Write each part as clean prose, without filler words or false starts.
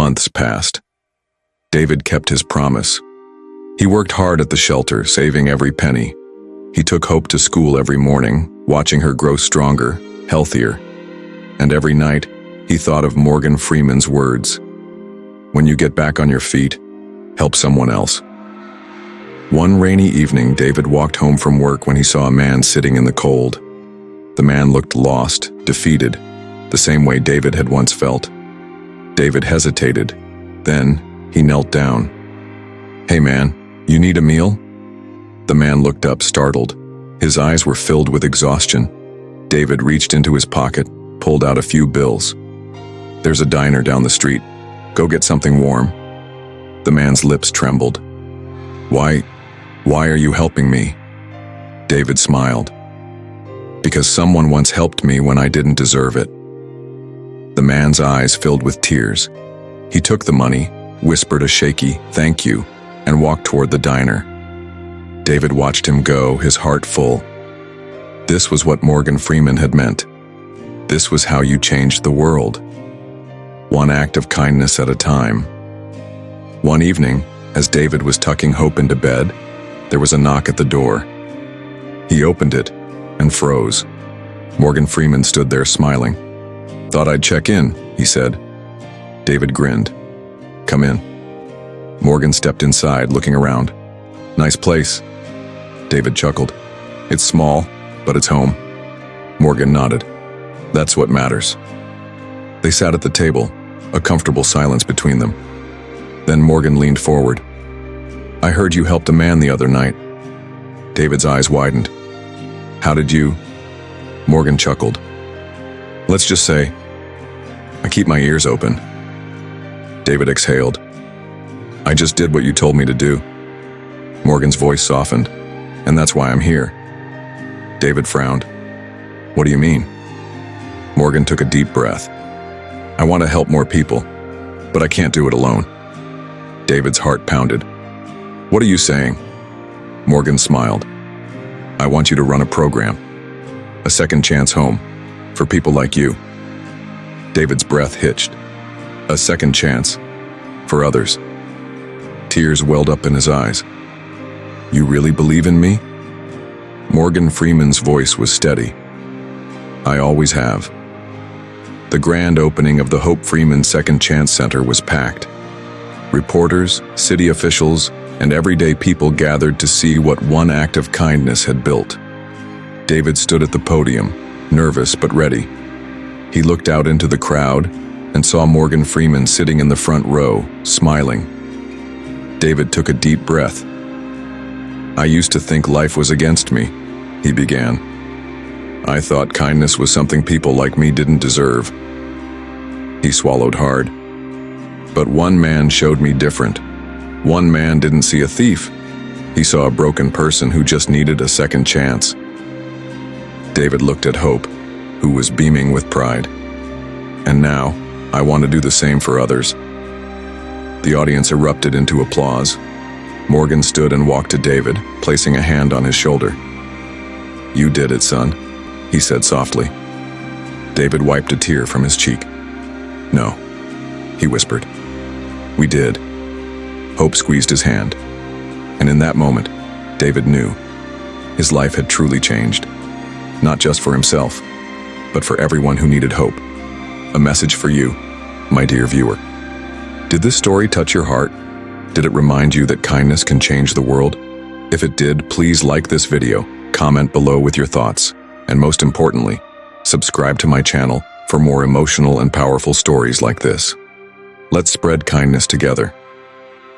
Months passed. David kept his promise. He worked hard at the shelter, saving every penny. He took Hope to school every morning, watching her grow stronger, healthier. And every night, he thought of Morgan Freeman's words. When you get back on your feet, help someone else. One rainy evening, David walked home from work when he saw a man sitting in the cold. The man looked lost, defeated, the same way David had once felt. David hesitated. Then, he knelt down. "Hey man, you need a meal?" The man looked up, startled. His eyes were filled with exhaustion. David reached into his pocket, pulled out a few bills. "There's a diner down the street. Go get something warm." The man's lips trembled. Why are you helping me?" David smiled. "Because someone once helped me when I didn't deserve it." The man's eyes filled with tears. He took the money, whispered a shaky "thank you," and walked toward the diner. David watched him go, his heart full. This was what Morgan Freeman had meant. This was how you changed the world. One act of kindness at a time. One evening, as David was tucking Hope into bed, there was a knock at the door. He opened it and froze. Morgan Freeman stood there smiling. "Thought I'd check in," he said. David grinned. "Come in." Morgan stepped inside, looking around. "Nice place." David chuckled. "It's small, but it's home." Morgan nodded. "That's what matters." They sat at the table, a comfortable silence between them. Then Morgan leaned forward. "I heard you helped a man the other night." David's eyes widened. "How did you?" Morgan chuckled. "Let's just say, I keep my ears open." David exhaled. "I just did what you told me to do." Morgan's voice softened. "And that's why I'm here." David frowned. "What do you mean?" Morgan took a deep breath. "I want to help more people, but I can't do it alone." David's heart pounded. "What are you saying?" Morgan smiled. "I want you to run a program. A second chance home. For people like you." David's breath hitched. A second chance. For others. Tears welled up in his eyes. "You really believe in me?" Morgan Freeman's voice was steady. "I always have." The grand opening of the Hope Freeman Second Chance Center was packed. Reporters, city officials, and everyday people gathered to see what one act of kindness had built. David stood at the podium, nervous but ready. He looked out into the crowd and saw Morgan Freeman sitting in the front row, smiling. David took a deep breath. "I used to think life was against me," he began. "I thought kindness was something people like me didn't deserve." He swallowed hard. "But one man showed me different. One man didn't see a thief. He saw a broken person who just needed a second chance." David looked at Hope, who was beaming with pride. "And now, I want to do the same for others." The audience erupted into applause. Morgan stood and walked to David, placing a hand on his shoulder. "You did it, son," he said softly. David wiped a tear from his cheek. "No," he whispered. "We did." Hope squeezed his hand. And in that moment, David knew his life had truly changed. Not just for himself, but for everyone who needed hope. A message for you, my dear viewer. Did this story touch your heart? Did it remind you that kindness can change the world? If it did, please like this video, comment below with your thoughts, and most importantly, subscribe to my channel for more emotional and powerful stories like this. Let's spread kindness together,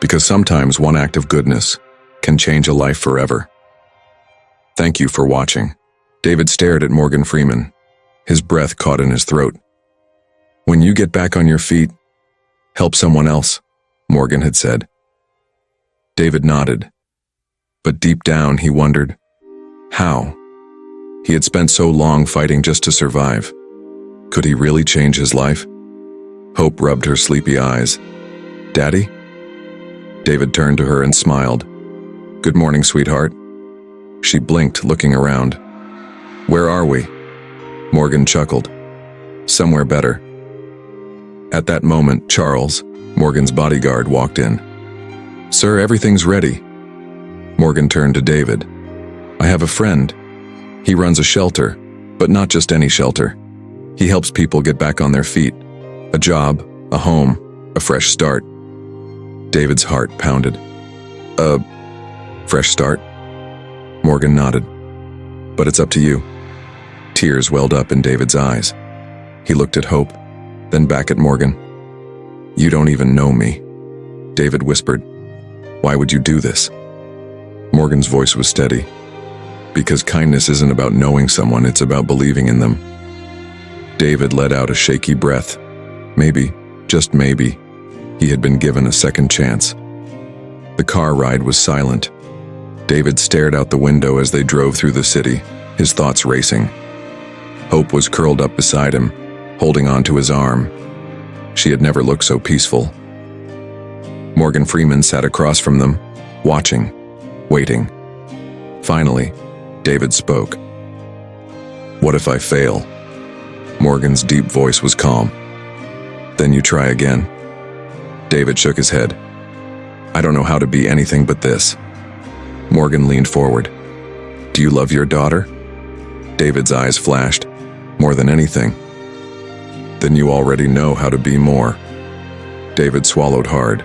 because sometimes one act of goodness can change a life forever. Thank you for watching. David stared at Morgan Freeman, his breath caught in his throat. "When you get back on your feet, help someone else," Morgan had said. David nodded, but deep down he wondered, how? He had spent so long fighting just to survive. Could he really change his life? Hope rubbed her sleepy eyes. "Daddy?" David turned to her and smiled. "Good morning, sweetheart." She blinked, looking around. "Where are we?" Morgan chuckled. "Somewhere better." At that moment, Charles, Morgan's bodyguard walked in. "Sir, everything's ready." Morgan turned to David. "I have a friend. He runs a shelter, but not just any shelter. He helps people get back on their feet. A job, a home, a fresh start." David's heart pounded. "A fresh start?" Morgan nodded. "But it's up to you." Tears welled up in David's eyes. He looked at Hope, then back at Morgan. "You don't even know me," David whispered. "Why would you do this?" Morgan's voice was steady. "Because kindness isn't about knowing someone, it's about believing in them." David let out a shaky breath. Maybe, just maybe, he had been given a second chance. The car ride was silent. David stared out the window as they drove through the city, his thoughts racing. Hope was curled up beside him, holding onto his arm. She had never looked so peaceful. Morgan Freeman sat across from them, watching, waiting. Finally, David spoke. "What if I fail?" Morgan's deep voice was calm. "Then you try again." David shook his head. "I don't know how to be anything but this." Morgan leaned forward. "Do you love your daughter?" David's eyes flashed. "More than anything." "Then you already know how to be more." David swallowed hard.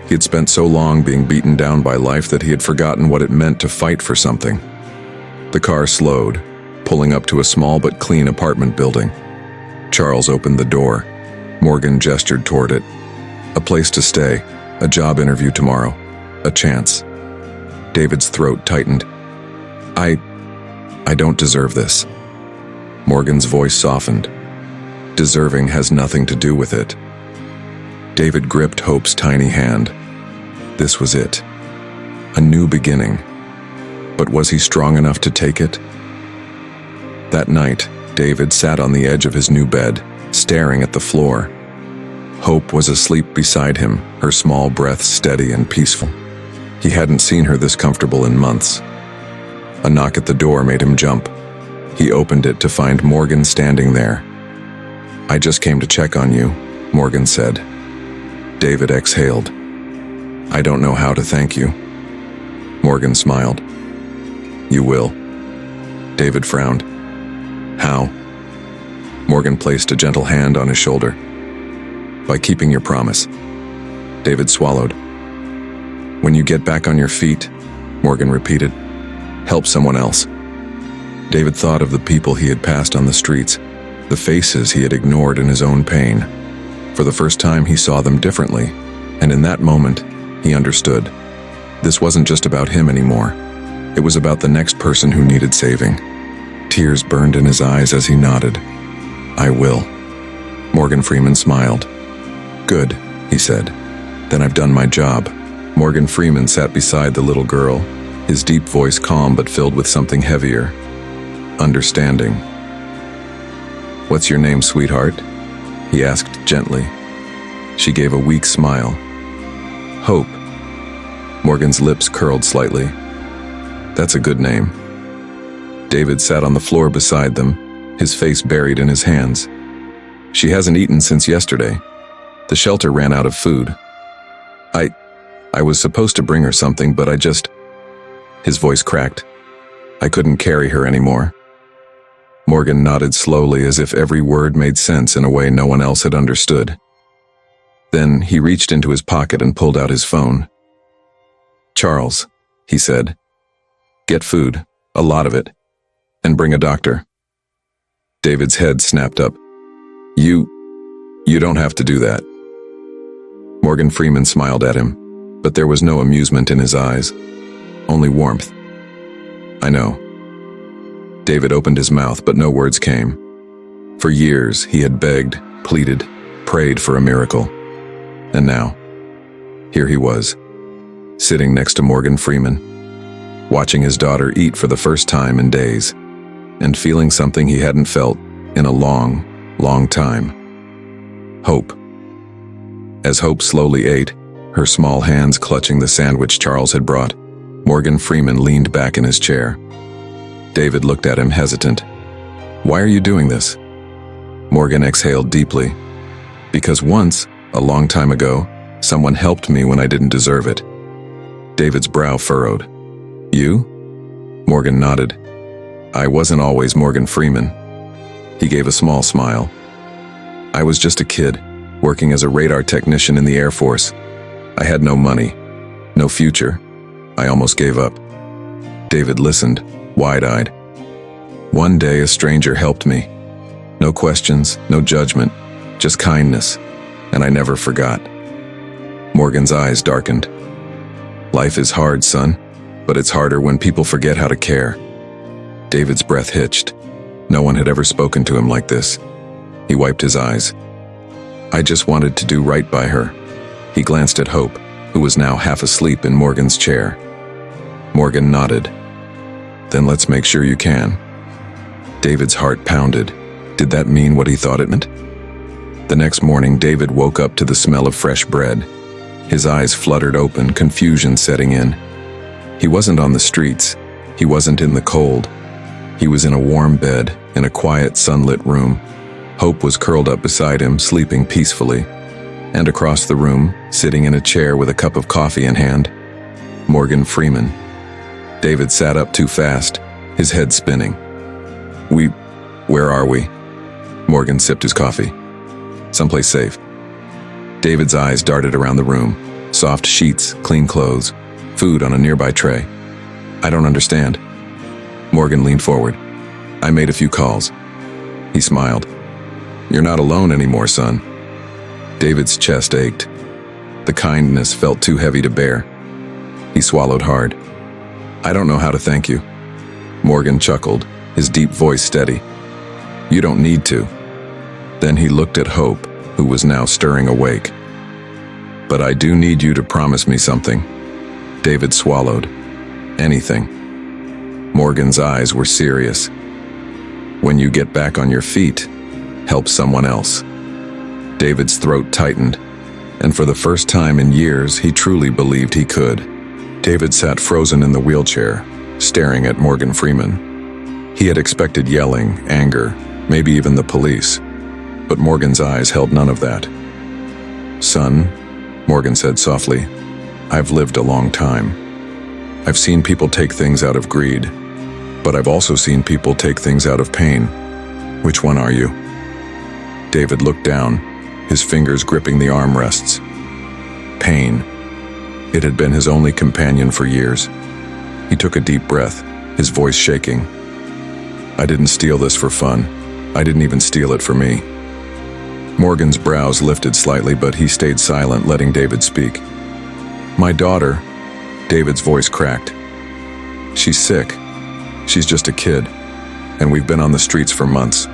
He had spent so long being beaten down by life that he had forgotten what it meant to fight for something. The car slowed, pulling up to a small but clean apartment building. Charles opened the door. Morgan gestured toward it. "A place to stay, a job interview tomorrow, a chance." David's throat tightened. I don't deserve this." Morgan's voice softened. "Deserving has nothing to do with it." David gripped Hope's tiny hand. This was it. A new beginning. But was he strong enough to take it? That night, David sat on the edge of his new bed, staring at the floor. Hope was asleep beside him, her small breaths steady and peaceful. He hadn't seen her this comfortable in months. A knock at the door made him jump. He opened it to find Morgan standing there. "I just came to check on you," Morgan said. David exhaled. "I don't know how to thank you." Morgan smiled. "You will." David frowned. "How?" Morgan placed a gentle hand on his shoulder. "By keeping your promise." David swallowed. "When you get back on your feet," Morgan repeated, "help someone else." David thought of the people he had passed on the streets, the faces he had ignored in his own pain. For the first time he saw them differently, and in that moment, he understood. This wasn't just about him anymore. It was about the next person who needed saving. Tears burned in his eyes as he nodded. "I will." Morgan Freeman smiled. "Good," he said. "Then I've done my job." Morgan Freeman sat beside the little girl, his deep voice calm but filled with something heavier. Understanding. "What's your name, sweetheart?" he asked gently. She gave a weak smile. "Hope." Morgan's lips curled slightly. "That's a good name." David sat on the floor beside them, his face buried in his hands. "She hasn't eaten since yesterday. The shelter ran out of food. I was supposed to bring her something, but I just..." His voice cracked. "I couldn't carry her anymore." Morgan nodded slowly as if every word made sense in a way no one else had understood. Then he reached into his pocket and pulled out his phone. "Charles," he said, "get food, a lot of it, and bring a doctor." David's head snapped up. You don't have to do that." Morgan Freeman smiled at him, but there was no amusement in his eyes, only warmth. "I know." David opened his mouth, but no words came. For years, he had begged, pleaded, prayed for a miracle. And now, here he was, sitting next to Morgan Freeman, watching his daughter eat for the first time in days, and feeling something he hadn't felt in a long, long time. Hope. As Hope slowly ate, her small hands clutching the sandwich Charles had brought, Morgan Freeman leaned back in his chair. David looked at him hesitant. "Why are you doing this?" Morgan exhaled deeply. "Because once, a long time ago, Someone helped me when I didn't deserve it. David's brow furrowed. You? Morgan nodded. I wasn't always Morgan Freeman. He gave a small smile. I was just a kid, working as a radar technician in the Air Force. I had no money, no future. I almost gave up. David listened, wide-eyed. One day a stranger helped me. No questions, no judgment, just kindness, and I never forgot. Morgan's eyes darkened. Life is hard, son, but it's harder when people forget how to care. David's breath hitched. No one had ever spoken to him like this. He wiped his eyes. I just wanted to do right by her. He glanced at Hope, who was now half asleep in Morgan's chair. Morgan nodded. Then let's make sure you can. David's heart pounded. Did that mean what he thought it meant? The next morning, David woke up to the smell of fresh bread. His eyes fluttered open, confusion setting in. He wasn't on the streets. He wasn't in the cold. He was in a warm bed, in a quiet, sunlit room. Hope was curled up beside him, sleeping peacefully. And across the room, sitting in a chair with a cup of coffee in hand, Morgan Freeman. David sat up too fast, his head spinning. Where are we? Morgan sipped his coffee. Someplace safe. David's eyes darted around the room. Soft sheets, clean clothes, food on a nearby tray. I don't understand. Morgan leaned forward. I made a few calls. He smiled. You're not alone anymore, son. David's chest ached. The kindness felt too heavy to bear. He swallowed hard. I don't know how to thank you. Morgan chuckled, his deep voice steady. You don't need to. Then he looked at Hope, who was now stirring awake. But I do need you to promise me something. David swallowed. Anything. Morgan's eyes were serious. When you get back on your feet, help someone else. David's throat tightened, and for the first time in years, he truly believed he could. David sat frozen in the wheelchair, staring at Morgan Freeman. He had expected yelling, anger, maybe even the police, but Morgan's eyes held none of that. Son, Morgan said softly, I've lived a long time. I've seen people take things out of greed, but I've also seen people take things out of pain. Which one are you? David looked down, his fingers gripping the armrests. Pain. It had been his only companion for years. He took a deep breath, his voice shaking. I didn't steal this for fun. I didn't even steal it for me. Morgan's brows lifted slightly, but he stayed silent, letting David speak. My daughter, David's voice cracked. She's sick. She's just a kid, and we've been on the streets for months.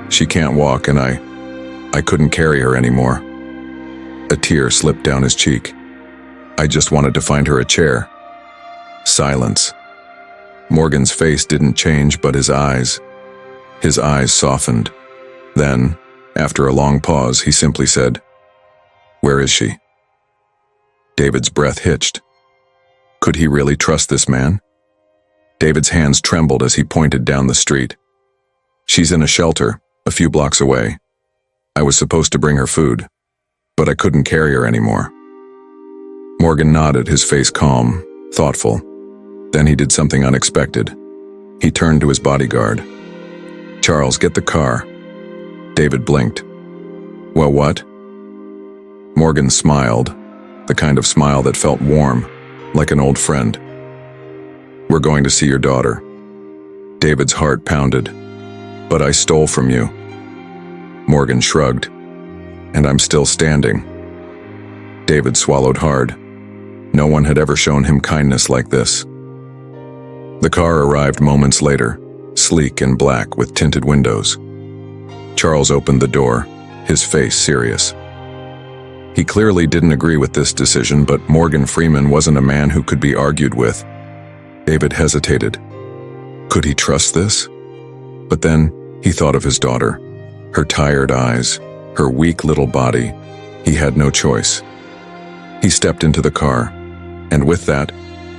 She can't walk, and I couldn't carry her anymore. A tear slipped down his cheek. I just wanted to find her a chair. Silence. Morgan's face didn't change, but his eyes softened. Then, after a long pause, he simply said, Where is she? David's breath hitched. Could he really trust this man? David's hands trembled as he pointed down the street. She's in a shelter, a few blocks away. I was supposed to bring her food, but I couldn't carry her anymore. Morgan nodded, his face calm, thoughtful. Then he did something unexpected. He turned to his bodyguard. Charles, get the car. David blinked. Well, what? Morgan smiled, the kind of smile that felt warm, like an old friend. We're going to see your daughter. David's heart pounded. But I stole from you. Morgan shrugged. And I'm still standing. David swallowed hard. No one had ever shown him kindness like this. The car arrived moments later, sleek and black with tinted windows. Charles opened the door, his face serious. He clearly didn't agree with this decision, but Morgan Freeman wasn't a man who could be argued with. David hesitated. Could he trust this? But then he thought of his daughter, her tired eyes, her weak little body. He had no choice. He stepped into the car, and with that,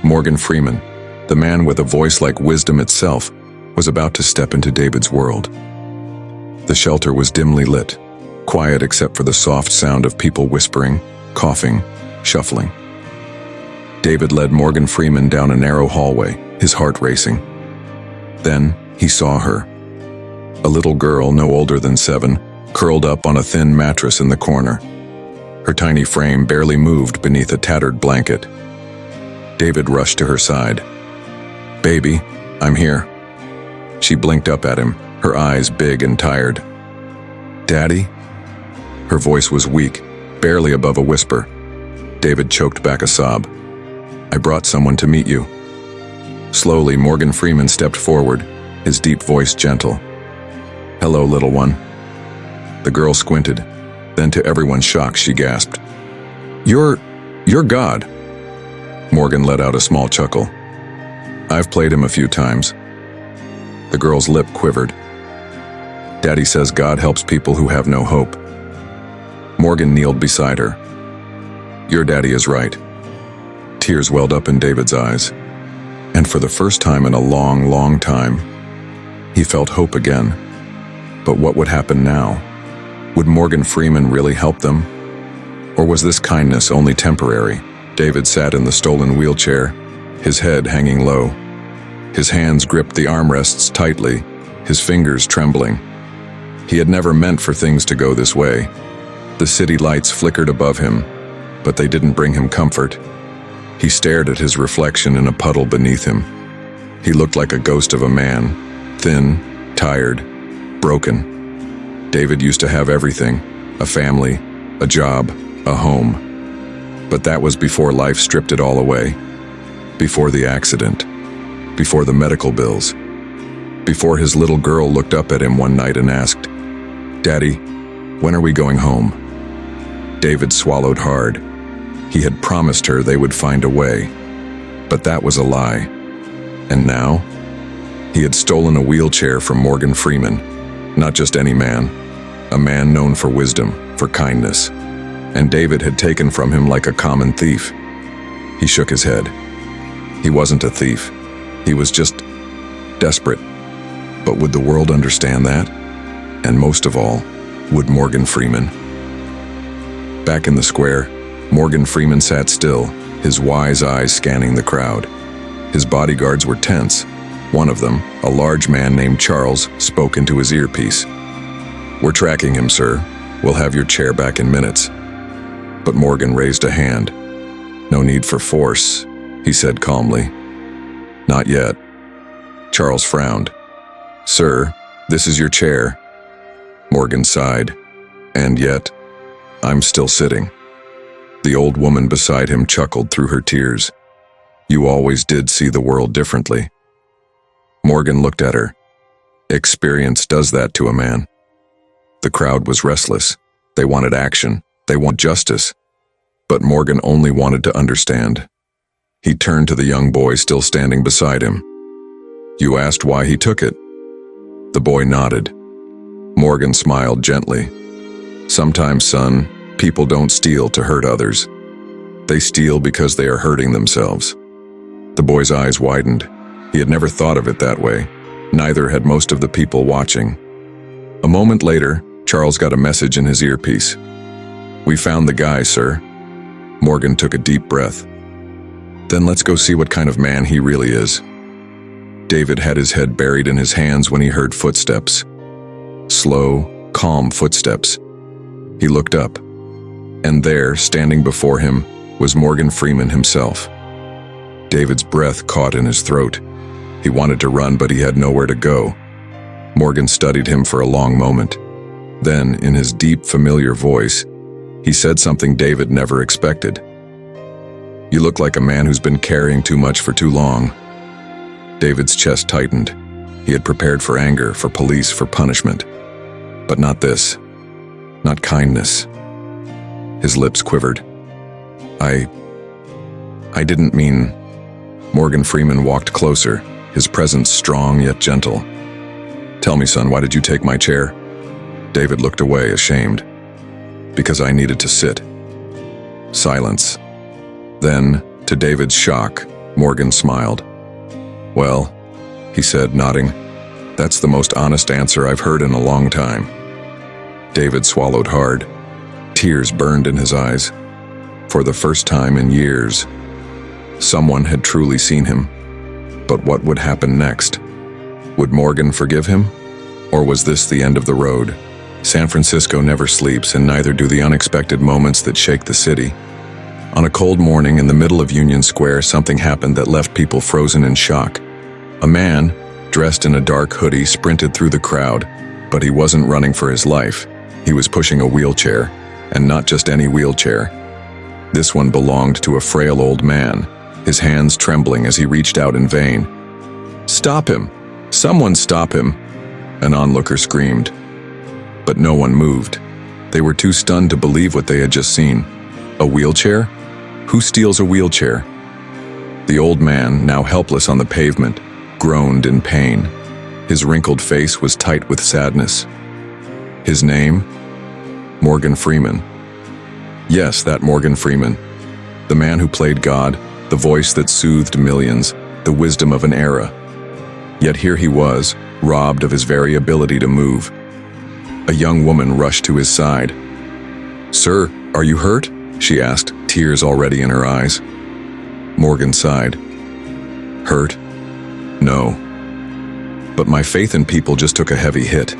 Morgan Freeman, the man with a voice like wisdom itself, was about to step into David's world. The shelter was dimly lit, quiet except for the soft sound of people whispering, coughing, shuffling. David led Morgan Freeman down a narrow hallway, his heart racing. Then he saw her. A little girl no older than 7, curled up on a thin mattress in the corner. Her tiny frame barely moved beneath a tattered blanket. David rushed to her side. "Baby, I'm here." She blinked up at him, her eyes big and tired. "Daddy?" Her voice was weak, barely above a whisper. David choked back a sob. "I brought someone to meet you." Slowly, Morgan Freeman stepped forward, his deep voice gentle. "Hello, little one." The girl squinted. Then, to everyone's shock, she gasped, You're God." Morgan let out a small chuckle. "I've played him a few times." The girl's lip quivered. "Daddy says God helps people who have no hope." Morgan kneeled beside her. "Your daddy is right." Tears welled up in David's eyes. And for the first time in a long, long time, he felt hope again. But what would happen now? Would Morgan Freeman really help them? Or was this kindness only temporary? David sat in the stolen wheelchair, his head hanging low. His hands gripped the armrests tightly, his fingers trembling. He had never meant for things to go this way. The city lights flickered above him, but they didn't bring him comfort. He stared at his reflection in a puddle beneath him. He looked like a ghost of a man, thin, tired, broken. David used to have everything, a family, a job, a home. But that was before life stripped it all away. Before the accident. Before the medical bills. Before his little girl looked up at him one night and asked, "Daddy, when are we going home?" David swallowed hard. He had promised her they would find a way. But that was a lie. And now? He had stolen a wheelchair from Morgan Freeman. Not just any man. A man known for wisdom, for kindness. And David had taken from him like a common thief. He shook his head. He wasn't a thief. He was just desperate. But would the world understand that? And most of all, would Morgan Freeman? Back in the square, Morgan Freeman sat still, his wise eyes scanning the crowd. His bodyguards were tense. One of them, a large man named Charles, spoke into his earpiece. "We're tracking him, sir. We'll have your chair back in minutes." But Morgan raised a hand. "No need for force," he said calmly. "Not yet." Charles frowned. "Sir, this is your chair." Morgan sighed. "And yet, I'm still sitting." The old woman beside him chuckled through her tears. "You always did see the world differently." Morgan looked at her. Experience does that to a man. The crowd was restless. They wanted action. They want justice. But Morgan only wanted to understand. He turned to the young boy still standing beside him. "You asked why he took it?" The boy nodded. Morgan smiled gently. "Sometimes, son, people don't steal to hurt others. They steal because they are hurting themselves." The boy's eyes widened. He had never thought of it that way. Neither had most of the people watching. A moment later, Charles got a message in his earpiece. "We found the guy, sir." Morgan took a deep breath. "Then let's go see what kind of man he really is." David had his head buried in his hands when he heard footsteps. Slow, calm footsteps. He looked up. And there, standing before him, was Morgan Freeman himself. David's breath caught in his throat. He wanted to run, but he had nowhere to go. Morgan studied him for a long moment. Then, in his deep, familiar voice, he said something David never expected. "You look like a man who's been carrying too much for too long." David's chest tightened. He had prepared for anger, for police, for punishment. But not this. Not kindness. His lips quivered. I didn't mean..." Morgan Freeman walked closer, his presence strong yet gentle. "Tell me, son, why did you take my chair?" David looked away, ashamed. "Because I needed to sit." Silence. Then, to David's shock, Morgan smiled. "Well," he said, nodding, "that's the most honest answer I've heard in a long time." David swallowed hard. Tears burned in his eyes. For the first time in years, someone had truly seen him. But what would happen next? Would Morgan forgive him? Or was this the end of the road? San Francisco never sleeps, and neither do the unexpected moments that shake the city. On a cold morning in the middle of Union Square, something happened that left people frozen in shock. A man, dressed in a dark hoodie, sprinted through the crowd, but he wasn't running for his life. He was pushing a wheelchair, and not just any wheelchair. This one belonged to a frail old man, his hands trembling as he reached out in vain. "Stop him! Someone stop him!" an onlooker screamed. But no one moved. They were too stunned to believe what they had just seen. A wheelchair? Who steals a wheelchair? The old man, now helpless on the pavement, groaned in pain. His wrinkled face was tight with sadness. His name? Morgan Freeman. Yes, that Morgan Freeman. The man who played God, the voice that soothed millions, the wisdom of an era. Yet here he was, robbed of his very ability to move. A young woman rushed to his side. "Sir, are you hurt?" she asked, tears already in her eyes. Morgan sighed. "Hurt? No. But my faith in people just took a heavy hit."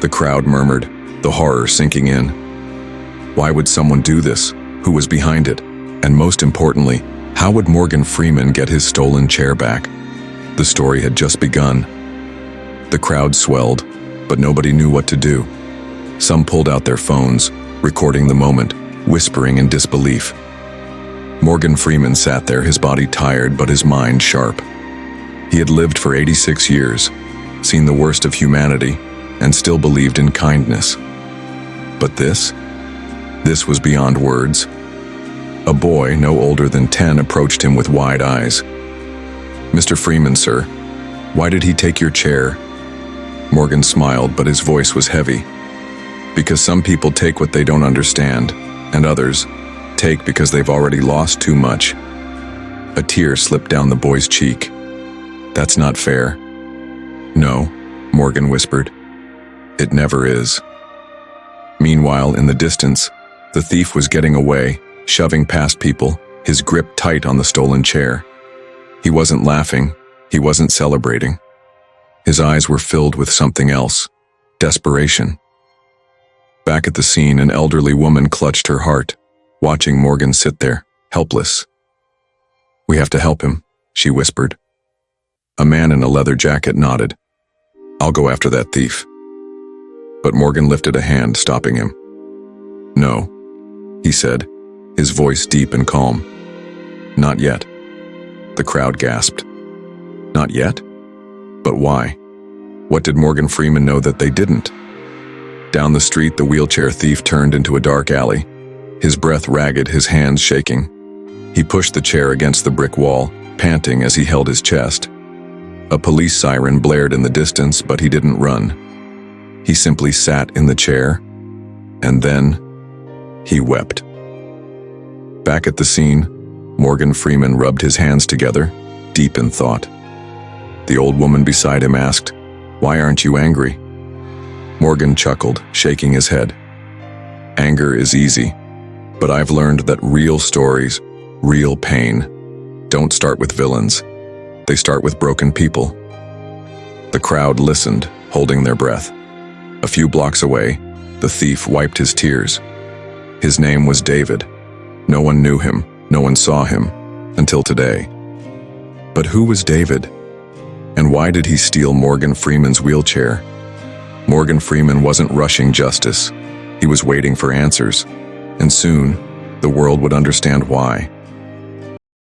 The crowd murmured, the horror sinking in. Why would someone do this? Who was behind it? And most importantly, how would Morgan Freeman get his stolen chair back? The story had just begun. The crowd swelled, but nobody knew what to do. Some pulled out their phones, recording the moment, whispering in disbelief. Morgan Freeman sat there, his body tired but his mind sharp. He had lived for 86 years, seen the worst of humanity, and still believed in kindness. But this was beyond words. A boy no older than 10 approached him with wide eyes. "Mr. Freeman, sir, why did he take your chair?" Morgan smiled, but his voice was heavy. "Because some people take what they don't understand, and others take because they've already lost too much." A tear slipped down the boy's cheek. "That's not fair." "No," Morgan whispered. "It never is." Meanwhile, in the distance, the thief was getting away, shoving past people, his grip tight on the stolen chair. He wasn't laughing, he wasn't celebrating. His eyes were filled with something else, desperation. Back at the scene, an elderly woman clutched her heart, watching Morgan sit there, helpless. "We have to help him," she whispered. A man in a leather jacket nodded. "I'll go after that thief." But Morgan lifted a hand, stopping him. "No," he said, his voice deep and calm. "Not yet." The crowd gasped. Not yet? But why? What did Morgan Freeman know that they didn't? Down the street, the wheelchair thief turned into a dark alley, his breath ragged, his hands shaking. He pushed the chair against the brick wall, panting as he held his chest. A police siren blared in the distance, but he didn't run. He simply sat in the chair, and then he wept. Back at the scene, Morgan Freeman rubbed his hands together, deep in thought. The old woman beside him asked, "Why aren't you angry?" Morgan chuckled, shaking his head. "Anger is easy, but I've learned that real stories, real pain, don't start with villains. They start with broken people." The crowd listened, holding their breath. A few blocks away, the thief wiped his tears. His name was David. No one knew him, no one saw him, until today. But who was David? And why did he steal Morgan Freeman's wheelchair? Morgan Freeman wasn't rushing justice. He was waiting for answers. And soon, the world would understand why.